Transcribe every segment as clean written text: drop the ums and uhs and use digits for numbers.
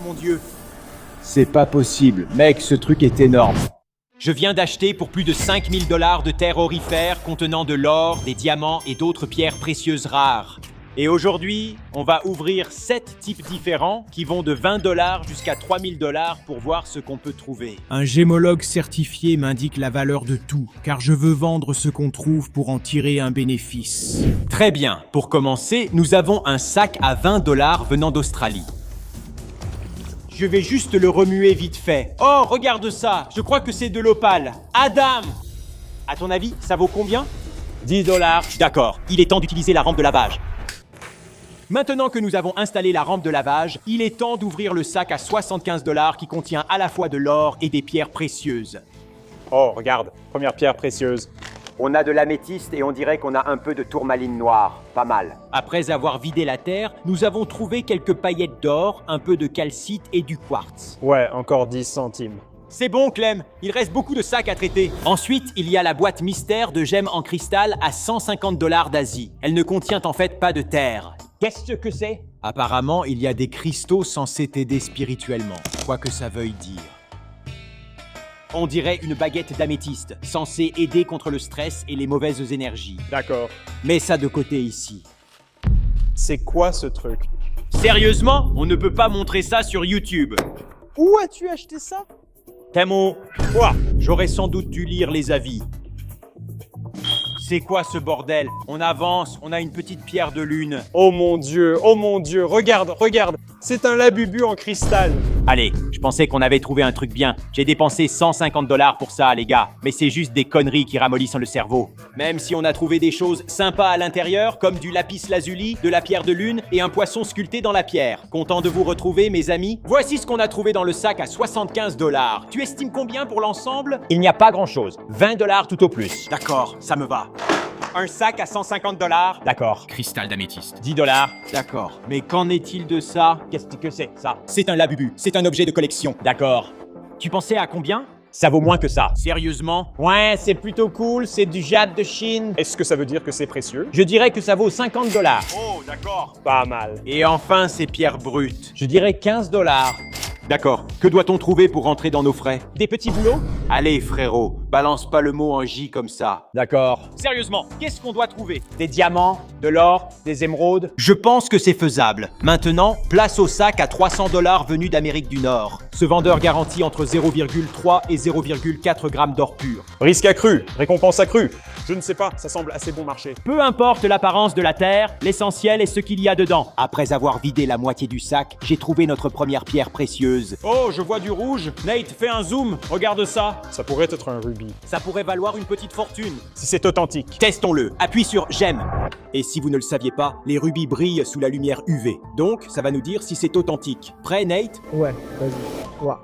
mon Dieu. C'est pas possible. Mec, ce truc est énorme. Je viens d'acheter pour plus de 5000 $ de terres aurifères contenant de l'or, des diamants et d'autres pierres précieuses rares. Et aujourd'hui, on va ouvrir 7 types différents qui vont de 20 $ jusqu'à 3000 $ pour voir ce qu'on peut trouver. Un gémologue certifié m'indique la valeur de tout, car je veux vendre ce qu'on trouve pour en tirer un bénéfice. Très bien. Pour commencer, nous avons un sac à 20 $ venant d'Australie. Je vais juste le remuer vite fait. Oh, regarde ça. Je crois que c'est de l'opale. Adam! À ton avis, ça vaut combien? 10 $. D'accord. Il est temps d'utiliser la rampe de lavage. Maintenant que nous avons installé la rampe de lavage, il est temps d'ouvrir le sac à 75 $ qui contient à la fois de l'or et des pierres précieuses. Oh, regarde, première pierre précieuse. On a de l'améthyste et on dirait qu'on a un peu de tourmaline noire. Pas mal. Après avoir vidé la terre, nous avons trouvé quelques paillettes d'or, un peu de calcite et du quartz. Ouais, encore 10 centimes. C'est bon, Clem. Il reste beaucoup de sacs à traiter. Ensuite, il y a la boîte mystère de gemmes en cristal à 150 $ d'Asie. Elle ne contient en fait pas de terre. Qu'est-ce que c'est? Apparemment, il y a des cristaux censés t'aider spirituellement, quoi que ça veuille dire. On dirait une baguette d'améthyste, censée aider contre le stress et les mauvaises énergies. D'accord. Mets ça de côté ici. C'est quoi ce truc? Sérieusement? On ne peut pas montrer ça sur YouTube. Où as-tu acheté ça? Tamo, quoi? J'aurais sans doute dû lire les avis. C'est quoi ce bordel? On avance, on a une petite pierre de lune. Oh mon Dieu, regarde, regarde. C'est un labubu en cristal. Allez, je pensais qu'on avait trouvé un truc bien. J'ai dépensé 150 $ pour ça, les gars. Mais c'est juste des conneries qui ramollissent le cerveau. Même si on a trouvé des choses sympas à l'intérieur, comme du lapis lazuli, de la pierre de lune et un poisson sculpté dans la pierre. Content de vous retrouver, mes amis. Voici ce qu'on a trouvé dans le sac à 75 $. Tu estimes combien pour l'ensemble? Il n'y a pas grand-chose. 20 $ tout au plus. D'accord, ça me va. Un sac à 150 $. D'accord. Cristal d'améthyste. 10 $. D'accord. Mais qu'en est-il de ça? Qu'est-ce que c'est, ça? C'est un labubu. C'est un objet de collection. D'accord. Tu pensais à combien? Ça vaut moins que ça. Sérieusement? Ouais, c'est plutôt cool. C'est du jade de Chine. Est-ce que ça veut dire que c'est précieux? Je dirais que ça vaut 50 $. Oh, d'accord. Pas mal. Et enfin, ces pierres brutes. Je dirais 15 $. D'accord. Que doit-on trouver pour rentrer dans nos frais? Des petits boulots? Allez, frérot, balance pas le mot en J comme ça. D'accord. Sérieusement, qu'est-ce qu'on doit trouver? Des diamants, de l'or, des émeraudes. Je pense que c'est faisable. Maintenant, place au sac à 300 $ venus d'Amérique du Nord. Ce vendeur garantit entre 0,3 et 0,4 grammes d'or pur. Risque accru, récompense accrue. Je ne sais pas, ça semble assez bon marché. Peu importe l'apparence de la terre, l'essentiel est ce qu'il y a dedans. Après avoir vidé la moitié du sac, j'ai trouvé notre première pierre précieuse. Oh, je vois du rouge. Nate, fais un zoom. Regarde ça. Ça pourrait être un rubis. Ça pourrait valoir une petite fortune. Si c'est authentique. Testons-le. Appuie sur j'aime. Et si vous ne le saviez pas, les rubis brillent sous la lumière UV. Donc, ça va nous dire si c'est authentique. Prêt, Nate? Ouais, vas-y. Ouais.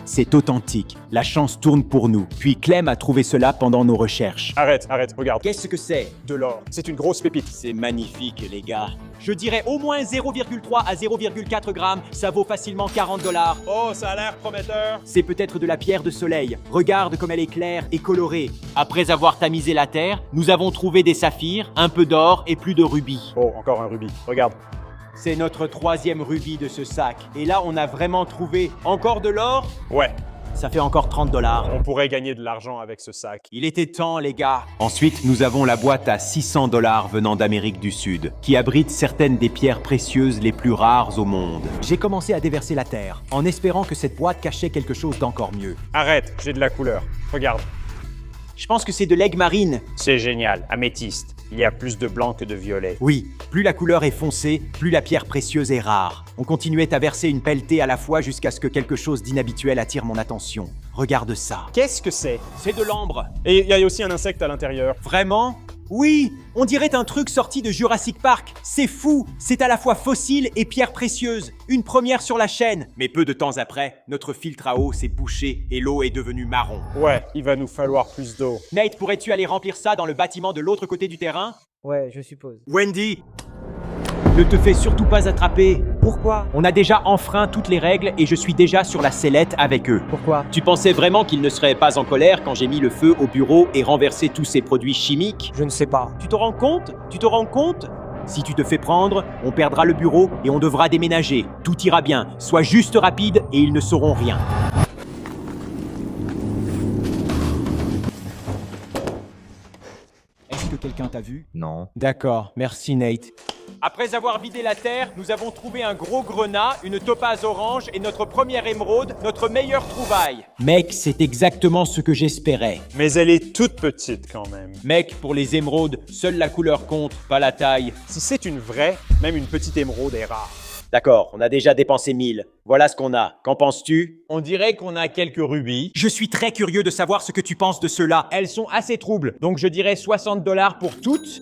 C'est authentique. La chance tourne pour nous. Puis Clem a trouvé cela pendant nos recherches. Arrête, regarde. Qu'est-ce que c'est? De l'or. C'est une grosse pépite. C'est magnifique, les gars. Je dirais au moins 0,3 à 0,4 grammes. Ça vaut facilement 40 $. Oh, ça a l'air prometteur. C'est peut-être de la pierre de soleil. Regarde comme elle est claire et colorée. Après avoir tamisé la terre, nous avons trouvé des saphirs, un peu d'or et plus de rubis. Oh, encore un rubis. Regarde. C'est notre 3e rubis de ce sac. Et là, on a vraiment trouvé encore de l'or. Ouais, Ça fait encore 30 $. on pourrait gagner de l'argent avec ce sac. Il était temps, les gars. Ensuite, nous avons la boîte à 600 $ venant d'Amérique du Sud, qui abrite certaines des pierres précieuses les plus rares au monde. J'ai commencé à déverser la terre, en espérant que cette boîte cachait quelque chose d'encore mieux. Arrête, j'ai de la couleur. Regarde. Je pense que c'est de l'aigle marine. C'est génial, améthyste. Il y a plus de blanc que de violet. Oui, plus la couleur est foncée, plus la pierre précieuse est rare. On continuait à verser une pelletée à la fois jusqu'à ce que quelque chose d'inhabituel attire mon attention. Regarde ça. Qu'est-ce que c'est? C'est de l'ambre. Et il y a aussi un insecte à l'intérieur. Vraiment? Oui, on dirait un truc sorti de Jurassic Park. C'est fou, c'est à la fois fossile et pierre précieuse. Une première sur la chaîne. Mais peu de temps après, notre filtre à eau s'est bouché et l'eau est devenue marron. Ouais, il va nous falloir plus d'eau. Nate, pourrais-tu aller remplir ça dans le bâtiment de l'autre côté du terrain? Ouais, je suppose. Wendy, ne te fais surtout pas attraper. Pourquoi? On a déjà enfreint toutes les règles et je suis déjà sur la sellette avec eux. Pourquoi? Tu pensais vraiment qu'ils ne seraient pas en colère quand j'ai mis le feu au bureau et renversé tous ces produits chimiques? Je ne sais pas. Tu te rends compte? Tu te rends compte? Si tu te fais prendre, on perdra le bureau et on devra déménager. Tout ira bien. Sois juste rapide et ils ne sauront rien. Est-ce que quelqu'un t'a vu? Non. D'accord, merci Nate. Après avoir vidé la terre, nous avons trouvé un gros grenat, une topaze orange et notre première émeraude, notre meilleure trouvaille. Mec, c'est exactement ce que j'espérais. Mais elle est toute petite quand même. Mec, pour les émeraudes, seule la couleur compte, pas la taille. Si c'est une vraie, même une petite émeraude est rare. D'accord, on a déjà dépensé 1000. Voilà ce qu'on a. Qu'en penses-tu? On dirait qu'on a quelques rubis. Je suis très curieux de savoir ce que tu penses de cela. Elles sont assez troubles, donc je dirais 60 $ pour toutes.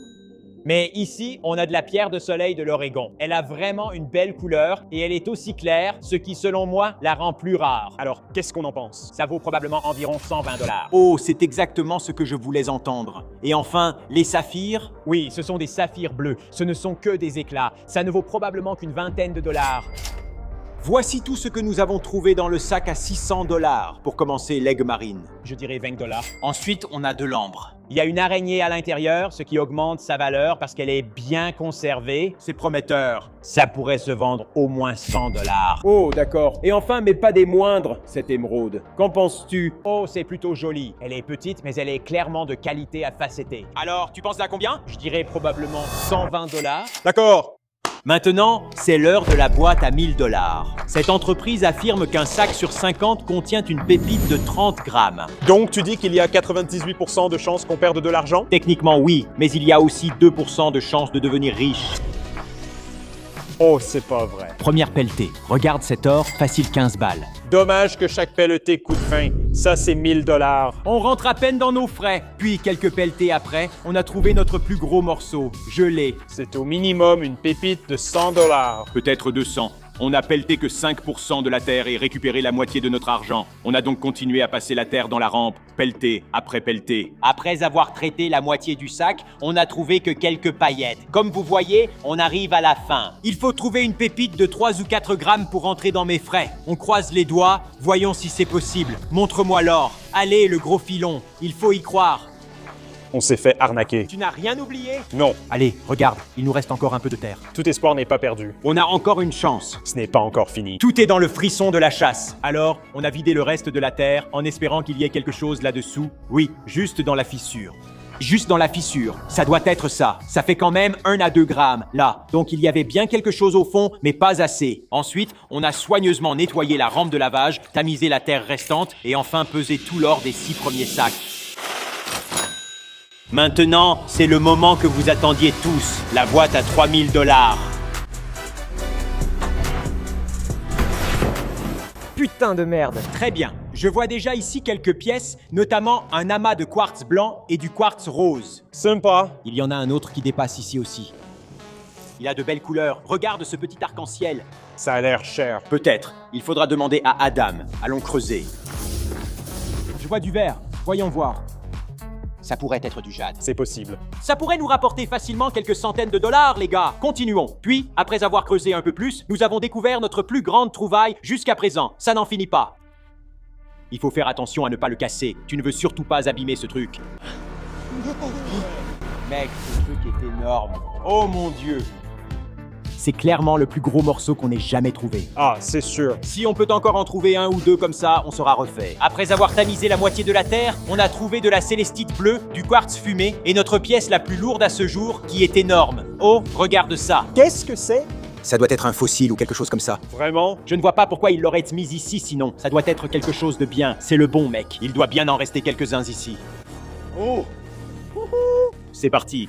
Mais ici, on a de la pierre de soleil de l'Oregon. Elle a vraiment une belle couleur et elle est aussi claire, ce qui, selon moi, la rend plus rare. Alors, qu'est-ce qu'on en pense? Ça vaut probablement environ 120 $. Oh, c'est exactement ce que je voulais entendre. Et enfin, les saphirs? Oui, ce sont des saphirs bleus. Ce ne sont que des éclats. Ça ne vaut probablement qu'une vingtaine de dollars. Voici tout ce que nous avons trouvé dans le sac à 600 $. Pour commencer, l'aigle marine. Je dirais 20 $. Ensuite, on a de l'ambre. Il y a une araignée à l'intérieur, ce qui augmente sa valeur parce qu'elle est bien conservée. C'est prometteur. Ça pourrait se vendre au moins 100 $. Oh, d'accord. Et enfin, mais pas des moindres, cette émeraude. Qu'en penses-tu? Oh, c'est plutôt joli. Elle est petite, mais elle est clairement de qualité à facetter. Alors, tu penses à combien? Je dirais probablement 120 $. D'accord. Maintenant, c'est l'heure de la boîte à 1000 $. Cette entreprise affirme qu'un sac sur 50 contient une pépite de 30 grammes. Donc, tu dis qu'il y a 98% de chances qu'on perde de l'argent? Techniquement, oui, mais il y a aussi 2% de chances de devenir riche. Oh, c'est pas vrai. Première pelletée. Regarde cet or, facile 15 balles. Dommage que chaque pelletée coûte 20. Ça, c'est 1000 $. On rentre à peine dans nos frais. Puis, quelques pelletées après, on a trouvé notre plus gros morceau. Je l'ai. C'est au minimum une pépite de 100 $. Peut-être 200. On n'a pelleté que 5% de la terre et récupéré la moitié de notre argent. On a donc continué à passer la terre dans la rampe, pelleté après pelleté. Après avoir traité la moitié du sac, on n'a trouvé que quelques paillettes. Comme vous voyez, on arrive à la fin. Il faut trouver une pépite de 3 ou 4 grammes pour entrer dans mes frais. On croise les doigts, voyons si c'est possible. Montre-moi l'or. Allez, le gros filon, il faut y croire. On s'est fait arnaquer. Tu n'as rien oublié? Non, Allez, regarde, il nous reste encore un peu de terre. tout espoir n'est pas perdu. On a encore une chance. Ce n'est pas encore fini. Tout est dans le frisson de la chasse. Alors, on a vidé le reste de la terre en espérant qu'il y ait quelque chose là-dessous. Oui, juste dans la fissure. Juste dans la fissure. Ça doit être ça. Ça fait quand même 1 à 2 grammes, là. Donc il y avait bien quelque chose au fond, mais pas assez. Ensuite, on a soigneusement nettoyé la rampe de lavage, tamisé la terre restante et enfin pesé tout l'or des 6 premiers sacs. Maintenant, c'est le moment que vous attendiez tous. La boîte à 3000 $. Putain de merde. Très bien. Je vois déjà ici quelques pièces, notamment un amas de quartz blanc et du quartz rose. Sympa. Il y en a un autre qui dépasse ici aussi. Il a de belles couleurs. Regarde ce petit arc-en-ciel. Ça a l'air cher. Peut-être. Il faudra demander à Adam. Allons creuser. Je vois du verre. Voyons voir. Ça pourrait être du jade. C'est possible. Ça pourrait nous rapporter facilement quelques centaines de dollars, les gars. Continuons. Puis, après avoir creusé un peu plus, nous avons découvert notre plus grande trouvaille jusqu'à présent. Ça n'en finit pas. Il faut faire attention à ne pas le casser. Tu ne veux surtout pas abîmer ce truc. Mec, ce truc est énorme. Oh mon Dieu. C'est clairement le plus gros morceau qu'on ait jamais trouvé. Ah, c'est sûr. Si on peut encore en trouver un ou deux comme ça, on sera refait. Après avoir tamisé la moitié de la terre, on a trouvé de la célestite bleue, du quartz fumé et notre pièce la plus lourde à ce jour, qui est énorme. Oh, regarde ça. Qu'est-ce que c'est? Ça doit être un fossile ou quelque chose comme ça. Vraiment? Je ne vois pas pourquoi il l'aurait mis ici sinon. Ça doit être quelque chose de bien. C'est le bon mec. Il doit bien en rester quelques-uns ici. Oh! C'est parti.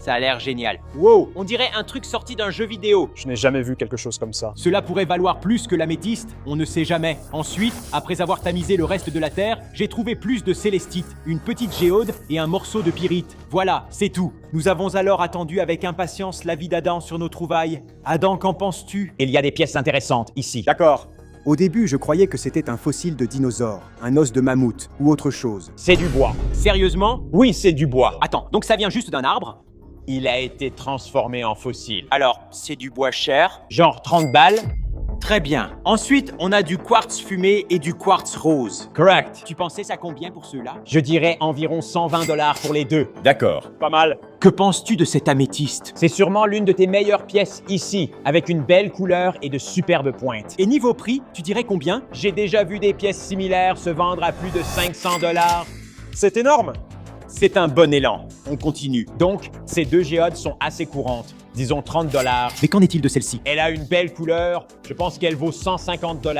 Ça a l'air génial. Wow, on dirait un truc sorti d'un jeu vidéo. Je n'ai jamais vu quelque chose comme ça. Cela pourrait valoir plus que l'améthyste, on ne sait jamais. Ensuite, après avoir tamisé le reste de la terre, j'ai trouvé plus de célestite, une petite géode et un morceau de pyrite. Voilà, c'est tout. Nous avons alors attendu avec impatience la vie d'Adam sur nos trouvailles. Adam, qu'en penses-tu? Il y a des pièces intéressantes ici. D'accord. Au début, je croyais que c'était un fossile de dinosaure, un os de mammouth ou autre chose. C'est du bois. Sérieusement? Oui, c'est du bois. Attends, donc ça vient juste d'un arbre? Il a été transformé en fossile. Alors, c'est du bois cher? Genre 30 balles. Très bien. Ensuite, on a du quartz fumé et du quartz rose. Correct. Tu pensais ça combien pour ceux-là? Je dirais environ 120 $ pour les deux. D'accord. Pas mal. Que penses-tu de cette améthyste? C'est sûrement l'une de tes meilleures pièces ici, avec une belle couleur et de superbes pointes. Et niveau prix, tu dirais combien? J'ai déjà vu des pièces similaires se vendre à plus de 500 $. C'est énorme. C'est un bon élan. On continue. Donc, ces deux géodes sont assez courantes. Disons 30 $. Mais qu'en est-il de celle-ci? Elle a une belle couleur. Je pense qu'elle vaut 150 $.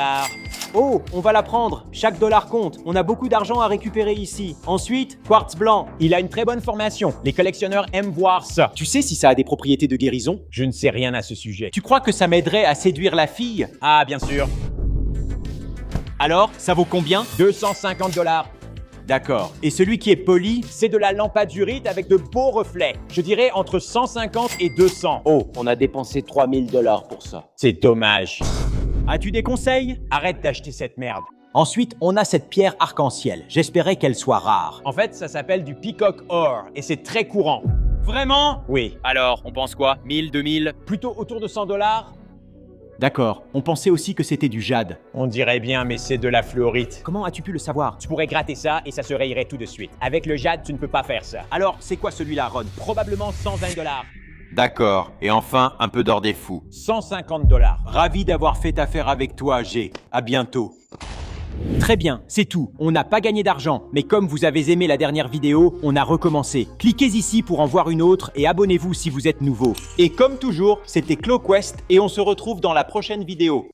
Oh, on va la prendre. Chaque dollar compte. On a beaucoup d'argent à récupérer ici. Ensuite, quartz blanc. Il a une très bonne formation. Les collectionneurs aiment voir ça. Tu sais si ça a des propriétés de guérison? Je ne sais rien à ce sujet. Tu crois que ça m'aiderait à séduire la fille? Ah, bien sûr. Alors, ça vaut combien? 250 $. D'accord. Et celui qui est poli? C'est de la lampadurite avec de beaux reflets. Je dirais entre 150 et 200. Oh, on a dépensé 3000 $ pour ça. C'est dommage. As-tu des conseils? Arrête d'acheter cette merde. Ensuite, on a cette pierre arc-en-ciel. J'espérais qu'elle soit rare. En fait, ça s'appelle du peacock ore et c'est très courant. Vraiment? Oui. Alors, on pense quoi? 1000, 2000? Plutôt autour de 100 $? D'accord. On pensait aussi que c'était du jade. On dirait bien, mais c'est de la fluorite. Comment as-tu pu le savoir? Tu pourrais gratter ça et ça se rayerait tout de suite. Avec le jade, tu ne peux pas faire ça. Alors, c'est quoi celui-là, Ron? Probablement 120 $. D'accord. Et enfin, un peu d'or des fous. 150 $. Ravi d'avoir fait affaire avec toi, G. À bientôt. Très bien, c'est tout. On n'a pas gagné d'argent, mais comme vous avez aimé la dernière vidéo, on a recommencé. Cliquez ici pour en voir une autre et abonnez-vous si vous êtes nouveau. Et comme toujours, c'était CloQuest et on se retrouve dans la prochaine vidéo.